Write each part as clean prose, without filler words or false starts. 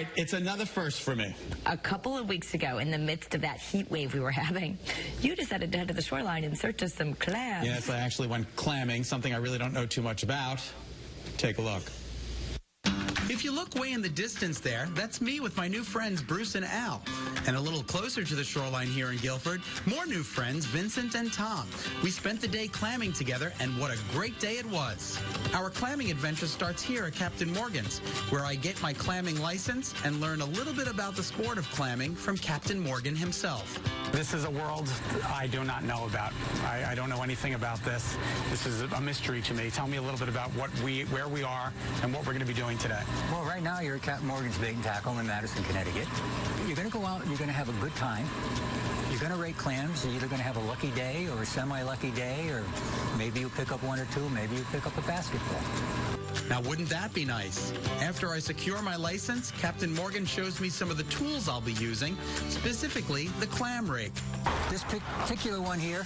right, it's another first for me. A couple of weeks ago, in the midst of that heat wave we were having, you decided to head to the shoreline in search of some clams. Yes, I actually went clamming, something I really don't know too much about. Take a look. If you look way in the distance there, that's me with my new friends Bruce and Al. And a little closer to the shoreline here in Guilford, more new friends, Vincent and Tom. We spent the day clamming together, and what a great day it was. Our clamming adventure starts here at Captain Morgan's, where I get my clamming license and learn a little bit about the sport of clamming from Captain Morgan himself. This is a world I do not know about. I don't know anything about this. This is a mystery to me. Tell me a little bit about where we are and what we're going to be doing today. Well, right now you're at Captain Morgan's Bait and Tackle in Madison, Connecticut. You're going to go out and you're going to have a good time. You're going to rake clams. You're either going to have a lucky day or a semi-lucky day, or maybe you pick up one or two, maybe you pick up a basketball. Now, wouldn't that be nice? After I secure my license, Captain Morgan shows me some of the tools I'll be using, specifically the clam rake. This particular one here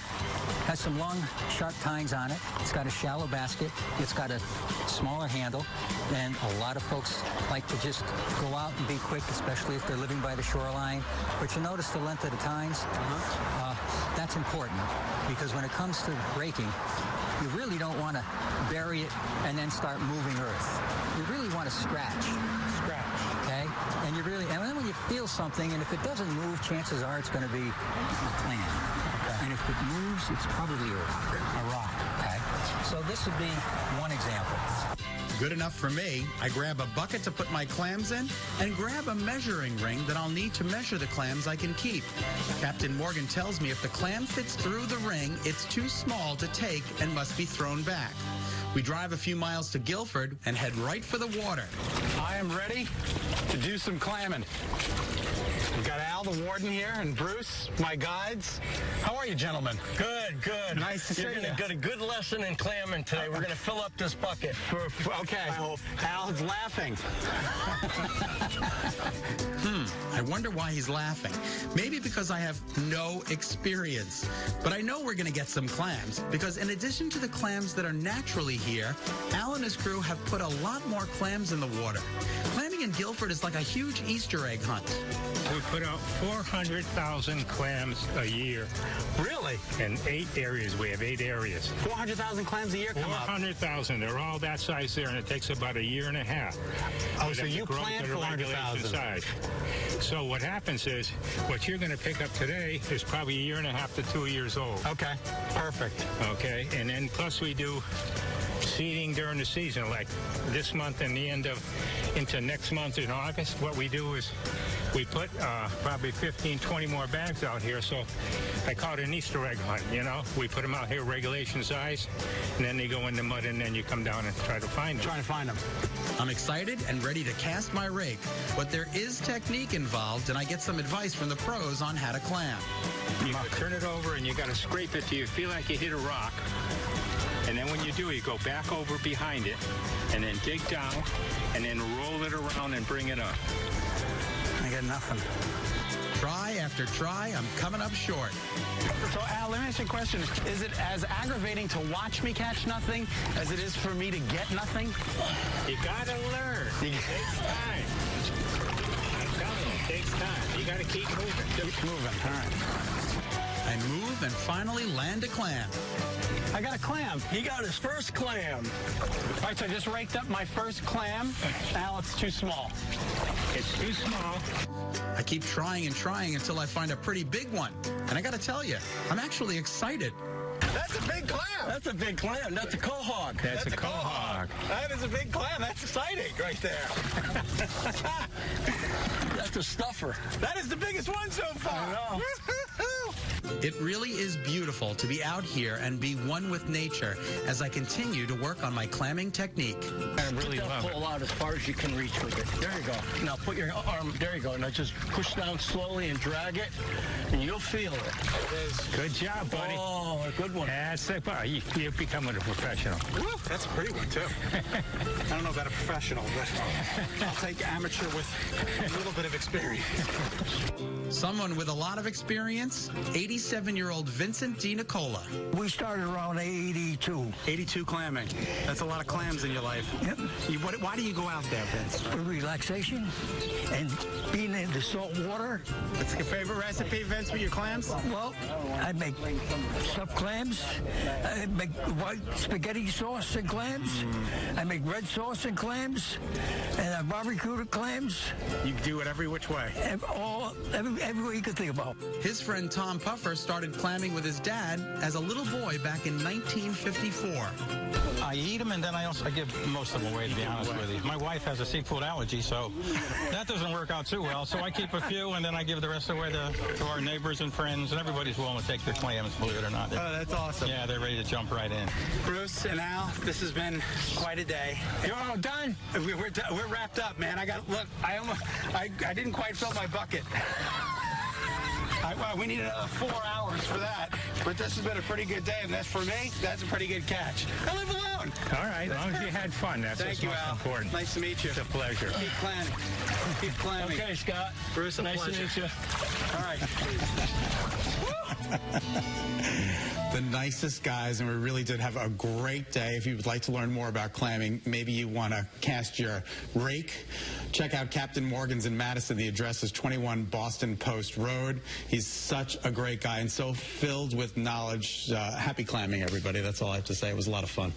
has some long, sharp tines on it. It's got a shallow basket. It's got a smaller handle. And a lot of folks like to just go out and be quick, especially if they're living by the shoreline. But you notice the length of the tines? That's important, because when it comes to raking, you really don't want to bury it and then start moving earth. You really want to scratch. Okay? And then when you feel something, and if it doesn't move, chances are it's going to be a clam. Okay. And if it moves, it's probably a rock. A rock. Okay? So this would be one example. Good enough for me. I grab a bucket to put my clams in and grab a measuring ring that I'll need to measure the clams I can keep. Captain Morgan tells me if the clam fits through the ring, it's too small to take and must be thrown back. We drive a few miles to Guilford and head right for the water. I am ready to do some clamming. We've got Al, the warden here, and Bruce, my guides. How are you, gentlemen? Good, good. Nice to see you. You're going to get a good lesson in clamming today. We're going to fill up this bucket. Okay. I hope. Al's laughing. I wonder why he's laughing. Maybe because I have no experience. But I know we're going to get some clams, because in addition to the clams that are naturally here, Al and his crew have put a lot more clams in the water. Clamming in Guilford is like a huge Easter egg hunt. We put out 400,000 clams a year. Really? In 8 areas. We have 8 areas. 400,000 clams a year come up? 400,000. They're all that size there, and it takes about a year and a half. Oh, so you plan for 400,000. So what happens is, what you're going to pick up today is probably a year and a half to 2 years old. Okay, perfect. Okay, and then plus we do seeding during the season, like this month and the end of into next month in August. What we do is we put probably 15, 20 more bags out here, so I call it an Easter egg hunt, you know. We put them out here regulation size, and then they go in the mud, and then you come down and try to find them. Trying to find them. I'm excited and ready to cast my rake, but there is technique involved, and I get some advice from the pros on how to clam. You gotta turn it over, and you got to scrape it till you feel like you hit a rock. And then when you do, you go back over behind it, and then dig down, and then roll it around and bring it up. I got nothing. Try after try, I'm coming up short. So, Al, let me ask you a question. Is it as aggravating to watch me catch nothing as it is for me to get nothing? You gotta learn. It takes time. I'm telling you, it takes time. You gotta keep moving. Keep moving. All right. I move and finally land a clam. I got a clam. He got his first clam. All right, so I just raked up my first clam. Al, it's too small. It's too small. I keep trying and trying until I find a pretty big one. And I gotta tell you, I'm actually excited. That's a big clam. That's a big clam. That's a quahog. That's a quahog. That is a big clam. That's exciting right there. That's a stuffer. That is the biggest one so far. I know. It really is beautiful to be out here and be one with nature as I continue to work on my clamming technique. I really love it. Pull out as far as you can reach with it. There you go. Now put your arm, there you go. Now just push down slowly and drag it, and you'll feel it. Good job, buddy. Oh, a good one. That's it. You're becoming a professional. Woo, that's a pretty one, too. I don't know about a professional, but I'll take amateur with a little bit of experience. Someone with a lot of experience, 80 87-year-old Vincent DiNicola. We started around 82. 82 clamming. That's a lot of clams in your life. Yep. Why do you go out there, Vince? For relaxation and being in the salt water. What's your favorite recipe, Vince, with your clams? Well, I make stuffed clams. I make white spaghetti sauce and clams. I make red sauce and clams. And I barbecue clams. You do it every which way. Every way you could think about. His friend Tom Puffer started clamming with his dad as a little boy back in 1954. I eat them, and then I give most of them away, to be honest with you. My wife has a seafood allergy, so that doesn't work out too well. So I keep a few, and then I give the rest away to our neighbors and friends, and everybody's willing to take their clams, believe it or not. Oh, that's awesome. Yeah, they're ready to jump right in. Bruce and Al, this has been quite a day. You're all done? We're wrapped up, man. I didn't quite fill my bucket. We need another 4 hours for that. But this has been a pretty good day, and that's for me. That's a pretty good catch. I live alone. All right, as long as you had fun, that's Thank you, what's most Al. important. Nice to meet you. It's a pleasure. Keep clamming. Keep clamming. Okay, Scott. Bruce, nice to meet you. All right. The nicest guys, and we really did have a great day. If you would like to learn more about clamming, maybe you want to cast your rake, check out Captain Morgan's in Madison. The address is 21 Boston Post Road. He's such a great guy and so filled with knowledge. Happy clamming, everybody. That's all I have to say. It was a lot of fun.